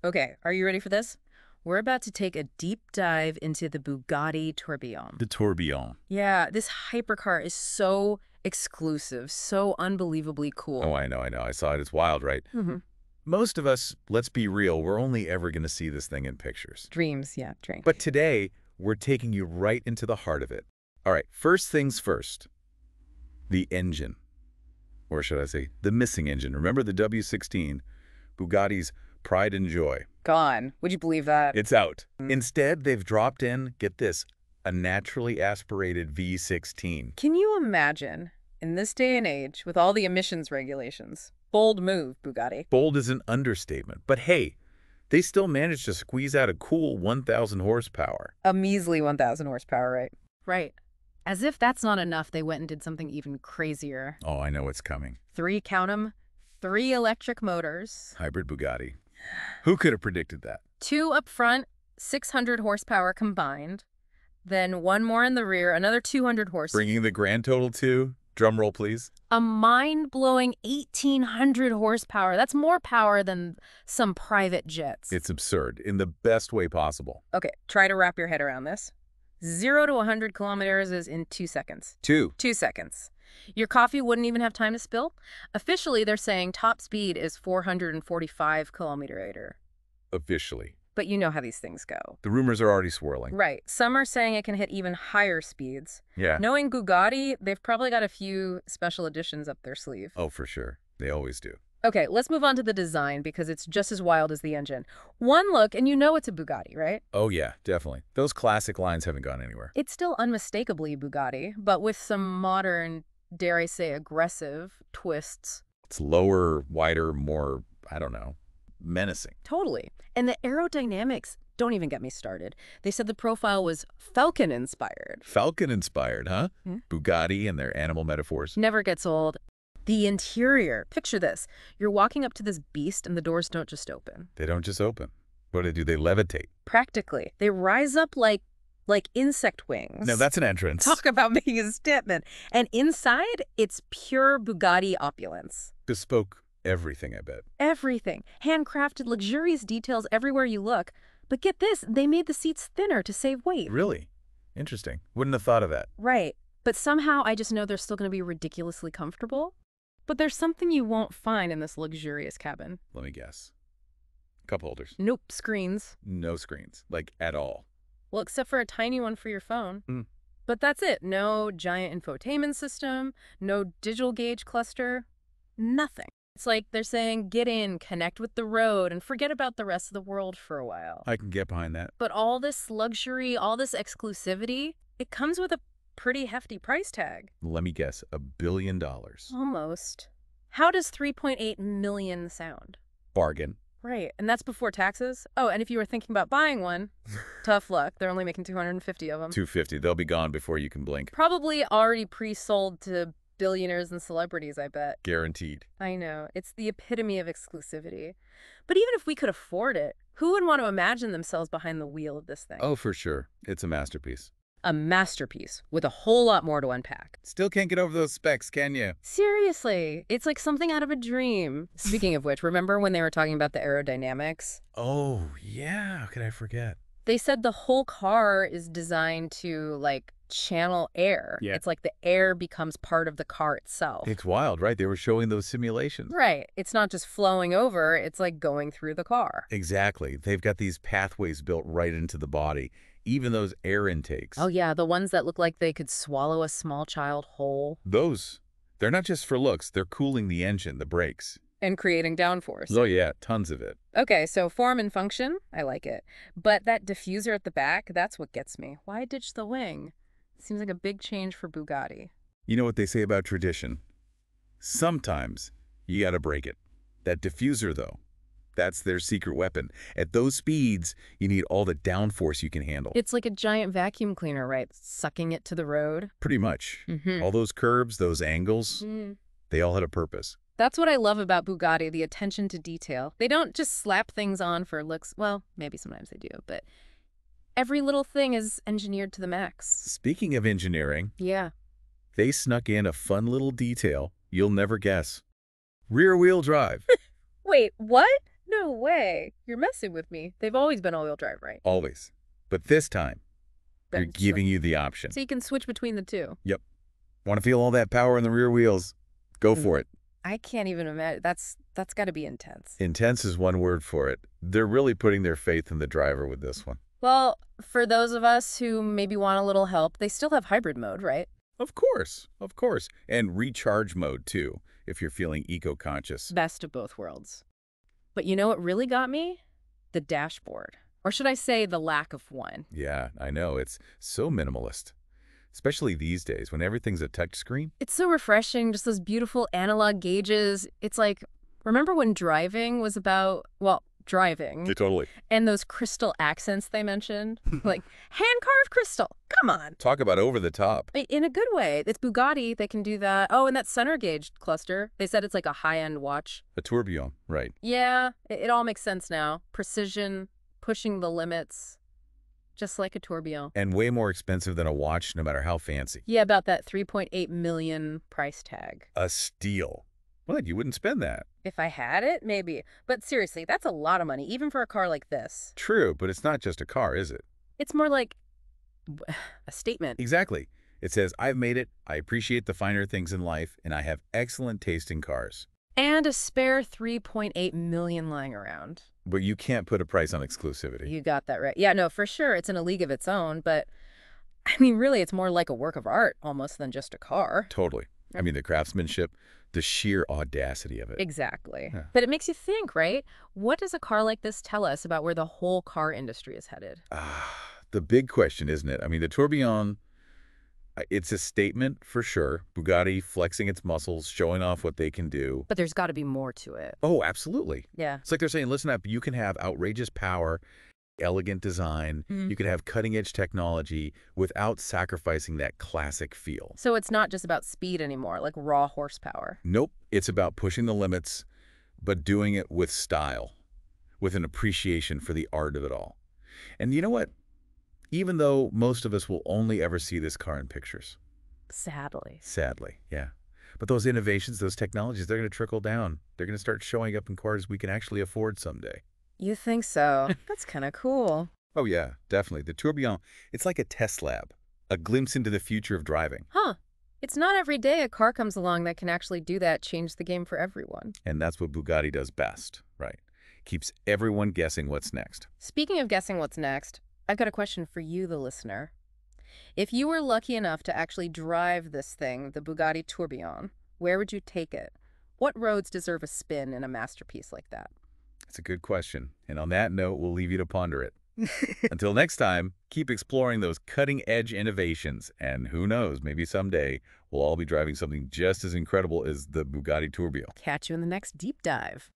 Okay, are you ready for this? We're about to take a deep dive into the Bugatti Tourbillon. The Tourbillon. Yeah, this hypercar is so exclusive, so unbelievably Oh, cool. I know. I saw it. It's wild, right? Mm-hmm. Most of us, let's be real, we're only ever going to see this thing in pictures. Dreams, yeah, dreams. But today, we're taking you right into the heart of it. All right, first things first. The engine. Or should I say, the missing engine. Remember the W16, Bugatti's pride and joy. Gone. Would you believe that? It's out. Instead, they've dropped in, get this, a naturally aspirated V16. Can you imagine, in this day and age, with all the emissions regulations? Bold move, Bugatti. Bold is an understatement, but hey, they still managed to squeeze out a cool 1,000 horsepower. A measly 1,000 horsepower, right? Right. As if that's not enough, they went and did something even crazier. Oh, I know what's coming. Count 'em, 3 electric motors. Hybrid Bugatti. Who could have predicted that? 2 up front, 600 horsepower combined. Then 1 more in the rear, another 200 horsepower. Bringing the grand total to, drum roll please, A mind-blowing 1,800 horsepower. That's more power than some private jets. it's absurd in the best way possible. Okay, try to wrap your head around this. 0 to 100 kilometers is in 2 seconds. 2. 2 seconds. Your coffee wouldn't even have time to spill. Officially, they're saying top speed is 445 kilometer. Officially. But you know how these things go. The rumors are already swirling. Right. Some are saying it can hit even higher speeds. Yeah. Knowing Bugatti, they've probably got a few special editions up their sleeve. Oh, for sure. They always do. Okay, let's move on to the design because it's just as wild as the engine. One look and you know it's a Bugatti, right? Oh, yeah, definitely. Those classic lines haven't gone anywhere. It's still unmistakably Bugatti, but with some modern, dare I say, aggressive twists. It's lower, wider, more, I don't know, menacing. Totally. And the aerodynamics, don't even get me started. They said the profile was Falcon-inspired. Falcon-inspired, huh? Hmm? Bugatti and their animal metaphors. Never gets old. The interior. Picture this. You're walking up to this beast and the doors don't just open. They don't just open. What do? They levitate. Practically. They rise up like insect wings. Now, that's an entrance. Talk about making a statement. And inside, it's pure Bugatti opulence. Bespoke everything, I bet. Everything. Handcrafted, luxurious details everywhere you look. But get this, they made the seats thinner to save weight. Really? Interesting. Wouldn't have thought of that. Right. But somehow I just know they're still going to be ridiculously comfortable. But there's something you won't find in this luxurious cabin. Let me guess. Cup holders. Nope, screens. No screens. Like, at all. Well, except for a tiny one for your phone. Mm. But that's it. No giant infotainment system, no digital gauge cluster, nothing. It's like they're saying, get in, connect with the road, and forget about the rest of the world for a while. I can get behind that. But all this luxury, all this exclusivity, it comes with a pretty hefty price tag. Let me guess. $1 billion. Almost. How does 3.8 million sound? Bargain. Right, and that's before taxes. Oh, and if you were thinking about buying one, tough luck. They're only making 250 of them. 250. They'll be gone before you can blink. Probably already pre-sold to billionaires and celebrities, I bet. Guaranteed. I know. It's the epitome of exclusivity. But even if we could afford it, who would want to imagine themselves behind the wheel of this thing? Oh, for sure. It's a masterpiece. A masterpiece with a whole lot more to unpack. Still can't get over those specs, can you? Seriously, it's like something out of a dream. Speaking of which, remember when they were talking about the aerodynamics? Oh, yeah. How could I forget? They said the whole car is designed to, like, channel air. Yeah. It's like the air becomes part of the car itself. It's wild, right? They were showing those simulations. Right. It's not just flowing over, it's like going through the car. Exactly. They've got these pathways built right into the body. Even those air intakes. Oh, yeah, the ones that look like they could swallow a small child whole. Those, they're not just for looks. They're cooling the engine, the brakes. And creating downforce. Oh, yeah, tons of it. Okay, so form and function, I like it. But that diffuser at the back, that's what gets me. Why ditch the wing? Seems like a big change for Bugatti. You know what they say about tradition? Sometimes you gotta break it. That diffuser, though, that's their secret weapon. At those speeds, you need all the downforce you can handle. It's like a giant vacuum cleaner, right? Sucking it to the road. Pretty much. Mm-hmm. All those curves, those angles, they all had a purpose. That's what I love about Bugatti, the attention to detail. They don't just slap things on for looks. Well, maybe sometimes they do, but every little thing is engineered to the max. Speaking of engineering, Yeah. they snuck in a fun little detail you'll never guess. Rear-wheel drive. Wait, what? No way. You're messing with me. They've always been all-wheel drive, right? Always. But this time, they're Ben, giving you the option. so you can switch between the two. Yep. Want to feel all that power in the rear wheels? Go for it. I can't even imagine. That's got to be intense. Intense is one word for it. They're really putting their faith in the driver with this one. Well, for those of us who maybe want a little help, they still have hybrid mode, right? Of course. Of course. And recharge mode, too, if you're feeling eco-conscious. Best of both worlds. But you know what really got me? The dashboard. Or should I say the lack of one? Yeah, I know. It's so minimalist. Especially these days when everything's a touchscreen. It's so refreshing, just those beautiful analog gauges. It's like, remember when driving was about, well, driving, Totally. and those crystal accents they mentioned? Like, hand-carved crystal. Come on. Talk about over the top. In a good way. It's Bugatti. They can do that. Oh, and that center gauge cluster. They said it's like a high-end watch. A tourbillon, right. Yeah, it all makes sense now. Precision, pushing the limits, just like a tourbillon. And way more expensive than a watch, no matter how fancy. Yeah, about that 3.8 million price tag. A steal. Well, you wouldn't spend that. If I had it, maybe. But seriously, that's a lot of money, even for a car like this. True, but it's not just a car, is it? It's more like a statement. Exactly. It says, I've made it, I appreciate the finer things in life, and I have excellent taste in cars. And a spare 3.8 million lying around. But you can't put a price on exclusivity. You got that right. Yeah, no, for sure, it's in a league of its own, but I mean, really, it's more like a work of art almost than just a car. Totally. I mean, the craftsmanship, the sheer audacity of it. Exactly. Yeah. But it makes you think, right? What does a car like this tell us about where the whole car industry is headed? The big question, isn't it? I mean, the Tourbillon, it's a statement for sure. Bugatti flexing its muscles, showing off what they can do. But there's got to be more to it. Oh, absolutely. Yeah. It's like they're saying, listen up, you can have outrageous power, elegant design, you can have cutting-edge technology without sacrificing that classic feel. So it's not just about speed anymore, like raw horsepower. Nope, it's about pushing the limits, but doing it with style, with an appreciation for the art of it all. And you know what? Even though most of us will only ever see this car in pictures. Sadly, yeah. But those innovations, those technologies, they're going to trickle down. They're going to start showing up in cars we can actually afford someday. You think so? That's kind of cool. Oh yeah, definitely. The Tourbillon, it's like a test lab, a glimpse into the future of driving. Huh. It's not every day a car comes along that can actually do that, change the game for everyone. And that's what Bugatti does best, right? Keeps everyone guessing what's next. Speaking of guessing what's next, I've got a question for you, the listener. If you were lucky enough to actually drive this thing, the Bugatti Tourbillon, where would you take it? What roads deserve a spin in a masterpiece like that? It's a good question. And on that note, we'll leave you to ponder it. Until next time, keep exploring those cutting-edge innovations. And who knows, maybe someday we'll all be driving something just as incredible as the Bugatti Tourbillon. Catch you in the next deep dive.